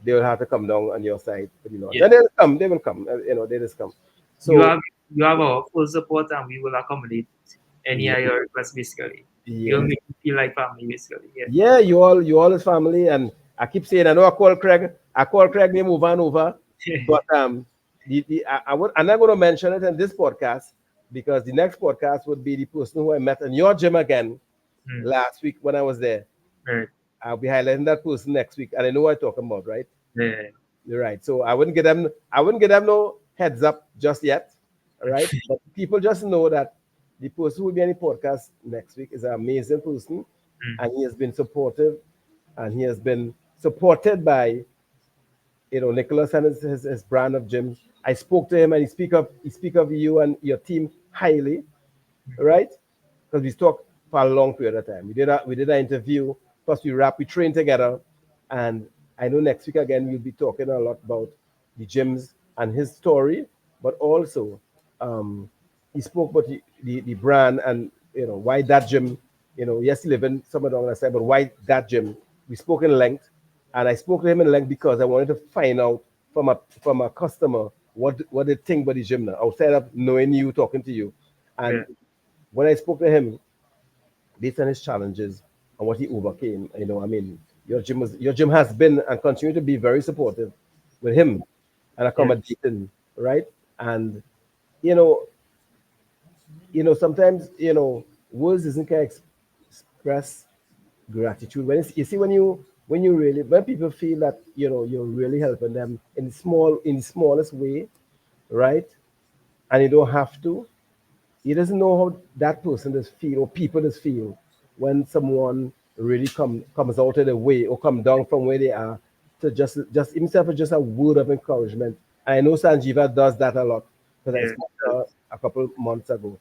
they will have to come down on your side for the launch. Yeah. And they will come, they just come. You So have you have our full support, and we will accommodate any yeah, of your requests basically. You'll yeah. make me feel like family basically. Yeah. Yeah, you all is family, and I keep saying I know I call Craig name over and over, but I'm not going to mention it in this podcast because the next podcast would be the person who I met in your gym again Mm, last week when I was there. right. I'll be highlighting that person next week, and I know what I'm talking about, right? Yeah. You're right. So I wouldn't give them no heads up just yet, all right? But people just know that the person who will be on the podcast next week is an amazing person, Mm, and he has been supportive, and he has been supported by Nicholas and his brand of gyms. I spoke to him, and he speak of you and your team highly, right? Because we talked for a long period of time. We did an interview, plus we trained together, and I know next week again we'll be talking a lot about the gyms and his story, but also um, he spoke about the brand and why that gym, yes, he live in somewhere down the side, but why that gym. We spoke in length, and I spoke to him in length because I wanted to find out from a customer what they think about the gym now, outside of knowing you, talking to you. yeah. And when I spoke to him, based on his challenges and what he overcame, I mean, your gym has been and continue to be very supportive with him and Yeah. accommodating, right? And you know, sometimes words isn't can express gratitude. You see when people feel that you're really helping them in the smallest way, right? And you don't have to. He doesn't know how that person does feel or people does feel when someone really comes out of the way or come down from where they are to just himself is just a word of encouragement. And I know Sanjiva does that a lot because I Yeah. spoke to her a couple months ago,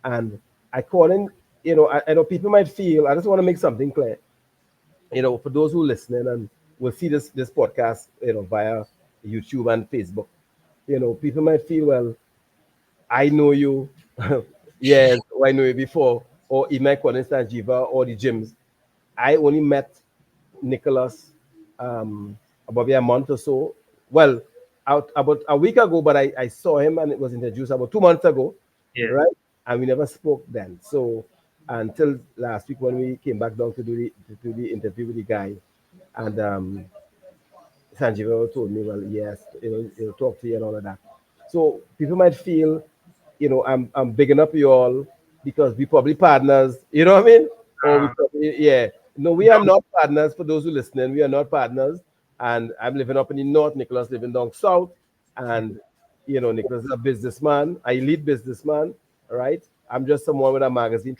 and I call in. I know people might feel. I just want to make something clear. For those who listening and will see this podcast, via YouTube and Facebook. People might feel, well, I know you, yes, or I know you before, or in my instance, Jiva or the gyms. I only met Nicholas about a month or so. Well, out about a week ago, but I saw him and it was introduced about 2 months ago, Yeah. right? And we never spoke then. So until last week when we came back down to do the interview with the guy, and Sanjeev told me, well, yes, he'll talk to you and all of that. So people might feel, I'm bigging up you all because we probably partners, you know what I mean? Or we Um, probably, yeah. No, we are not partners. For those who listening, we are not partners. And I'm living up in the north, Nicholas living down south. And, Nicholas is a businessman, a elite businessman, right? I'm just someone with a magazine,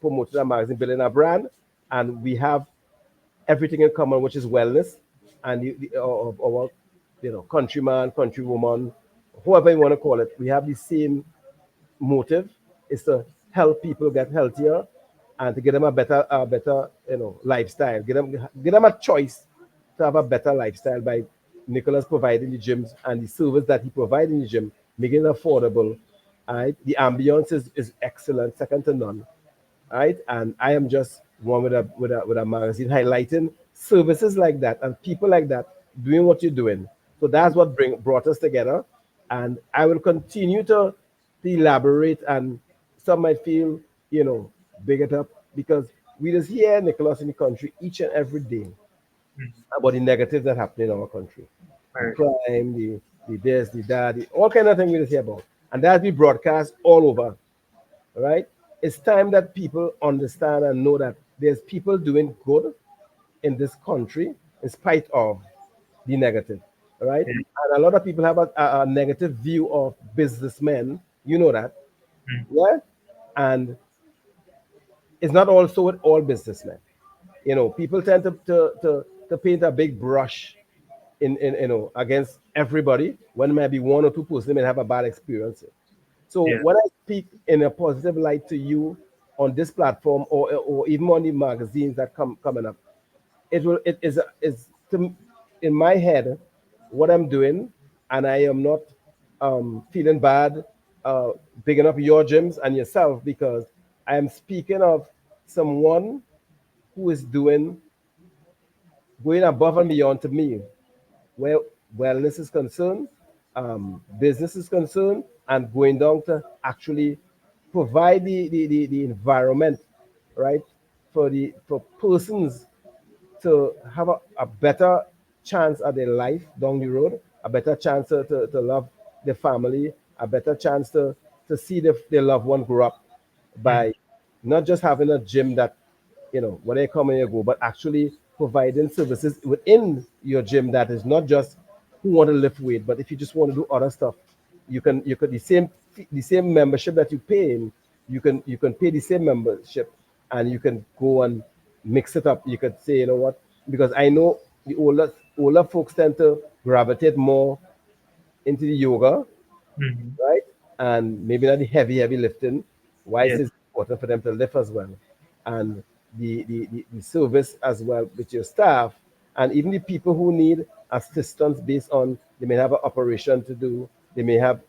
promoting a magazine, building a brand. And we have everything in common, which is wellness, and of our countryman, countrywoman, whoever you want to call it. We have the same motive: is to help people get healthier and to give them a better lifestyle. Give them a choice to have a better lifestyle by Nicholas providing the gyms and the service that he provides in the gym, making it affordable. Right? The ambience is excellent, second to none, right? And I am just one with a magazine highlighting services like that and people like that doing what you're doing. So that's what brought us together, and I will continue to elaborate. And some might feel, big it up because we just hear Nicholas in the country each and every day mm, about the negatives that happen in our country, the right. crime, the this, the that, all kind of things we just hear about, and that we broadcast all over, right? It's time that people understand and know that there's people doing good in this country in spite of the negative, right? Yeah. And a lot of people have a negative view of businessmen, you know that, Mm, yeah? And it's not also with all businessmen. People tend to paint a big brush in against everybody when maybe one or two persons may have a bad experience. So yeah. when I speak in a positive light to you, on this platform, or even on the magazines that coming up, it is in my head what I'm doing, and I am not feeling bad uh, bigging up your gyms and yourself, because I am speaking of someone who is doing going above and beyond to me, where wellness is concerned, business is concerned, and going down to actually provide the environment, right, for persons to have a better chance at their life down the road, a better chance to love their family, a better chance to see their loved one grow up Mm. by not just having a gym that, when they come and you go, but actually providing services within your gym that is not just who want to lift weight, but if you just want to do other stuff, you could the same membership that you pay in, you can pay the same membership, and you can go and mix it up. You could say, you know what, because I know the older folks tend to gravitate more into the yoga, Mhm. right? And maybe not the heavy lifting. Why is Yes. it important for them to lift as well? And the service as well with your staff, and even the people who need assistance based on they may have an operation to do, they may have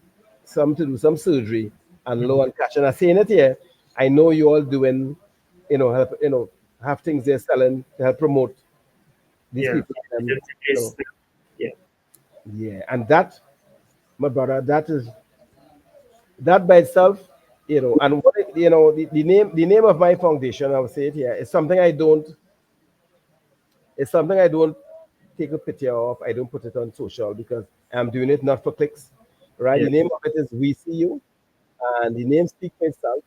some to do some surgery and low Mhm. on cash. And I'm saying it here, I know you all doing, help, have things they're selling to help promote these Yeah. people. And, It's basically, yeah. yeah, and that, my brother, that by itself, and what the name of my foundation, I'll say it here, is something I don't, it's something I don't take a picture of. I don't put it on social because I'm doing it not for clicks, right? Yeah. The name of it is We See You, and the name speaks for itself.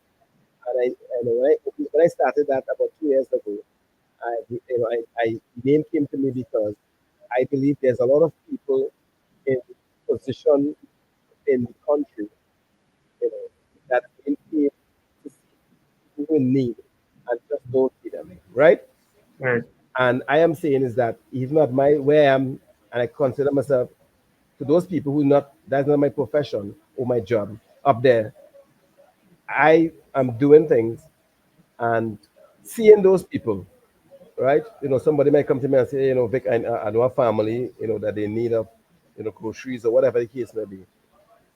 And when I started that about 2 years ago, the name came to me because I believe there's a lot of people in position in the country, that in need to see people in need and just don't see them, right? Right. And I am saying is that even at my where I am, and I consider myself to those people who not that's not my profession or my job up there. I am doing things and seeing those people, right? Somebody might come to me and say, Vic, I know a family, that they need of, groceries or whatever the case may be,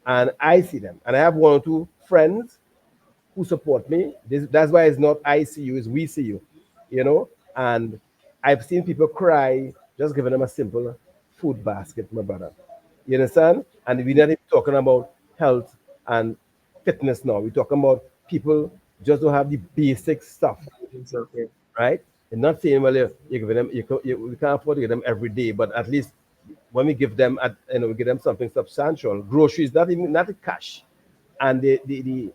and I see them, and I have one or two friends who support me. That's why it's not I see you, it's we see you, you know. And I've seen people cry just giving them a simple food basket, my brother. You understand? And we're not even talking about health and fitness now. We're talking about people just don't have the basic stuff, It's okay. right? And not saying, well, you give them, we can't afford to give them every day, but at least when we give them, we give them something substantial, groceries, not even not the cash, and the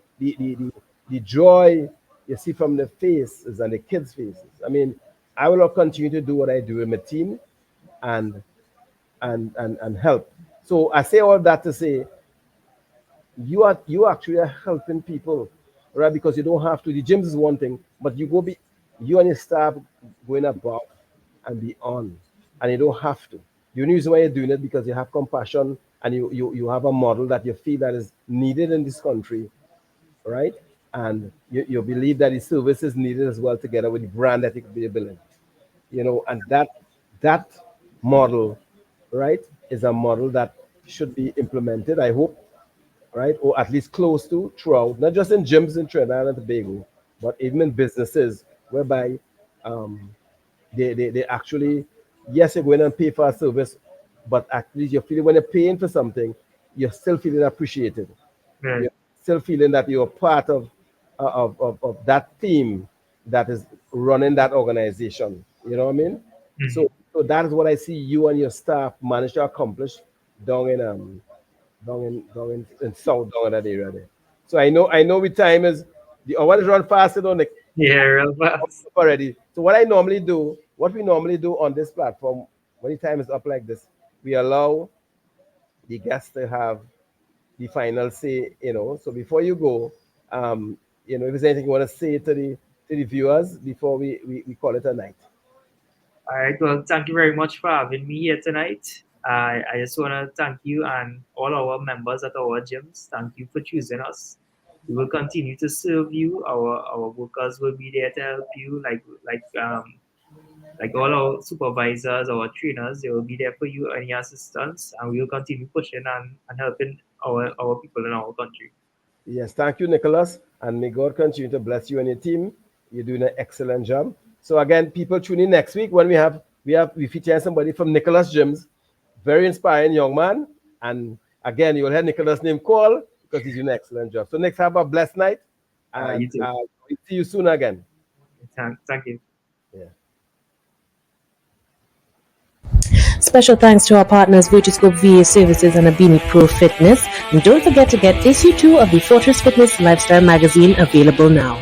joy you see from the faces and the kids' faces. I mean, I will continue to do what I do with my team, and and help. So I say all that to say you actually are helping people, right? Because you don't have to. The gyms is one thing, but you and your staff going above and beyond, and you don't have to. The only reason why you're doing it because you have compassion, and you have a model that you feel that is needed in this country, right? And you believe that the service is needed as well together with the brand that you could be building, and that model, right, is a model that should be implemented, I hope, right? Or at least close to throughout, not just in gyms in Trinidad and Tobago, but even in businesses whereby um, they actually, yes, you're going and pay for a service, but at least you're feeling when you're paying for something, you're still feeling appreciated. Right. You're still feeling that you're part of that team that is running that organization. You know what I mean? Mhm. So that is what I see you and your staff manage to accomplish down in in South down in that area there. So I know with time is the hour is run faster on the Yeah, real fast. already. So what we normally do on this platform when the time is up like this, we allow the guests to have the final say. So before you go, if there's anything you want to say to the viewers before we call it a night. All right. Well, thank you very much for having me here tonight. I just want to thank you and all our members at our gyms. Thank you for choosing us. We will continue to serve you. Our workers will be there to help you, like all our supervisors, our trainers, they will be there for you, any assistance, and we will continue pushing and helping our people in our country. Yes, thank you, Nicholas, and may God continue to bless you and your team. You're doing an excellent job. So again, people tune in next week when we feature somebody from Nicholas Gyms, very inspiring young man, and again you will hear Nicholas' name call because he's doing an excellent job. So next, have a blessed night, You and too. we'll see you soon again. Thank you. Yeah. Special thanks to our partners Vertiscope VA Services and Abini Pro Fitness. And don't forget to get issue 2 of the Fortress Fitness Lifestyle magazine available now.